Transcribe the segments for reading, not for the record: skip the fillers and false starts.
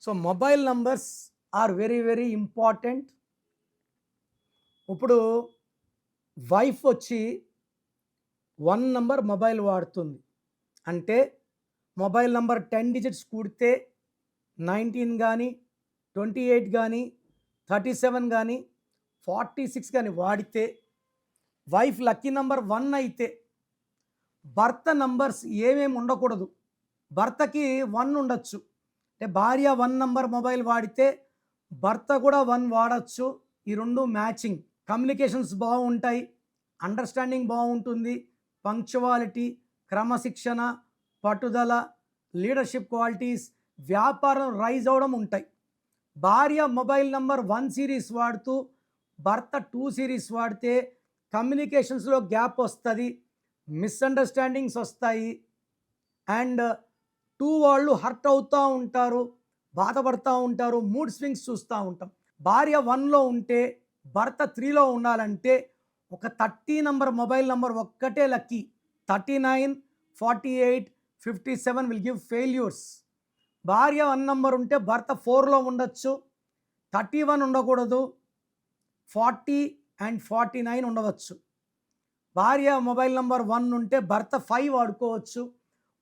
So mobile numbers are very very important. ఇప్పుడు wife వచ్చి 1 number mobile వాడుతుంది. అంటే మొబైల్ నంబర్ 10 డిజిట్స్ కూడితే 19 గానీ, 28 గానీ, 37 గానీ, 46 గానీ వాడితే వైఫ్ లక్కీ నంబర్ 1 అయితే భర్త నంబర్స్ ఏమేమి ఉండకూడదు. భర్తకి 1 ఉండొచ్చు. అంటే భార్య 1 నంబర్ మొబైల్ వాడితే భర్త కూడా 1 వాడచ్చు. ఈ 2 మ్యాచింగ్. కమ్యూనికేషన్స్ బాగుంటాయి, అండర్స్టాండింగ్ బాగుంటుంది, పంక్చువాలిటీ, క్రమశిక్షణ, పట్టుదల, లీడర్షిప్ క్వాలిటీస్, వ్యాపారం రైజ్ అవ్వడం ఉంటాయి. భార్య మొబైల్ నంబర్ 1 సిరీస్ వాడుతూ భర్త 2 సిరీస్ వాడితే కమ్యూనికేషన్స్లో గ్యాప్ వస్తుంది, మిస్అండర్స్టాండింగ్స్ వస్తాయి, అండ్ 2 వాళ్ళు హర్ట్ అవుతూ ఉంటారు, బాధపడుతూ ఉంటారు, మూడ్ స్వింగ్స్ చూస్తూ ఉంటాం. భార్య 1లో ఉంటే భర్త 3లో ఉండాలంటే ఒక 30 నంబర్ మొబైల్ నంబర్ ఒక్కటే లక్కీ. 39, 48, 57 will give failures. భార్య 1 నంబర్ ఉంటే భర్త 4లో ఉండొచ్చు, 31 ఉండకూడదు, 40 అండ్ 49 ఉండవచ్చు. భార్య మొబైల్ నంబర్ 1 ఉంటే భర్త 5 వాడుకోవచ్చు.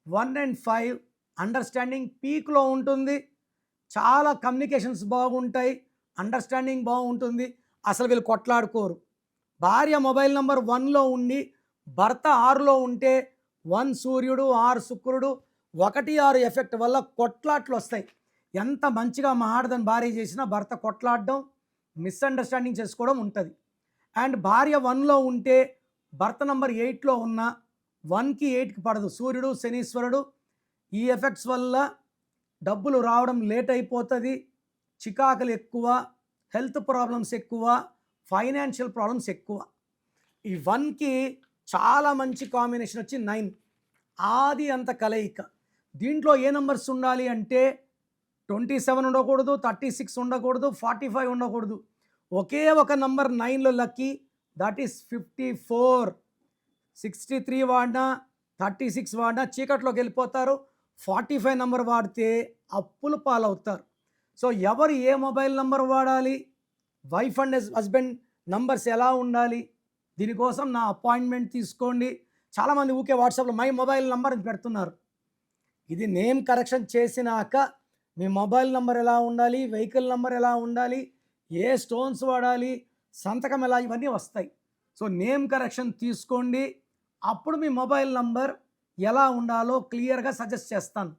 1 అండ్ 5 అండర్స్టాండింగ్ పీక్లో ఉంటుంది, చాలా కమ్యూనికేషన్స్ బాగుంటాయి, అండర్స్టాండింగ్ బాగుంటుంది, అసలు వీళ్ళు కొట్లాడుకోరు. భార్య మొబైల్ నంబర్ 1లో ఉండి భర్త 6లో ఉంటే 1 సూర్యుడు 6 శుక్రుడు 1, 6 ఎఫెక్ట్ వల్ల కొట్లాట్లు వస్తాయి. ఎంత మంచిగా మాట్లాడదని భార్య చేసినా భర్త కొట్లాడడం, మిస్అండర్స్టాండింగ్ చేసుకోవడం ఉంటుంది. అండ్ భార్య 1లో ఉంటే భర్త నంబర్ 8లో ఉన్న 1కి 8కి పడదు. సూర్యుడు శనీశ్వరుడు ఈ ఎఫెక్ట్స్ వల్ల డబ్బులు రావడం లేట్ అయిపోతుంది, చికాకులు ఎక్కువ, హెల్త్ ప్రాబ్లమ్స్ ఎక్కువ, ఫైనాన్షియల్ ప్రాబ్లమ్స్ ఎక్కువ. ఈ 1కి చాలా మంచి కాంబినేషన్ వచ్చి 9, ఆది అంత కలయిక. దీంట్లో ఏ నెంబర్స్ ఉండాలి అంటే 27 ఉండకూడదు, 36 ఉండకూడదు, 45 ఉండకూడదు. ఒకే ఒక నంబర్ 9లో లక్కీ, దట్ ఈస్ 54. 63 వాడినా 36 వాడినా చీకట్లోకి వెళ్ళిపోతారు. 45 నంబర్ వాడితే అప్పులు పాలవుతారు. సో ఎవరు ఏ మొబైల్ నంబర్ వాడాలి, వైఫ్ అండ్ హస్బెండ్ నంబర్స్ ఎలా ఉండాలి, దీనికోసం నా అపాయింట్మెంట్ తీసుకోండి. చాలామంది ఊకే వాట్సాప్లో మై మొబైల్ నంబర్ అని పెడుతున్నారు. ఇది నేమ్ కరెక్షన్ చేసినాక మీ మొబైల్ నంబర్ ఎలా ఉండాలి, వెహికల్ నంబర్ ఎలా ఉండాలి, ఏ స్టోన్స్ వాడాలి, సంతకం ఎలా, ఇవన్నీ వస్తాయి. సో నేమ్ కరెక్షన్ తీసుకోండి, అప్పుడు మీ మొబైల్ నంబర్ ఎలా ఉండాలో క్లియర్గా సజెస్ట్ చేస్తాను.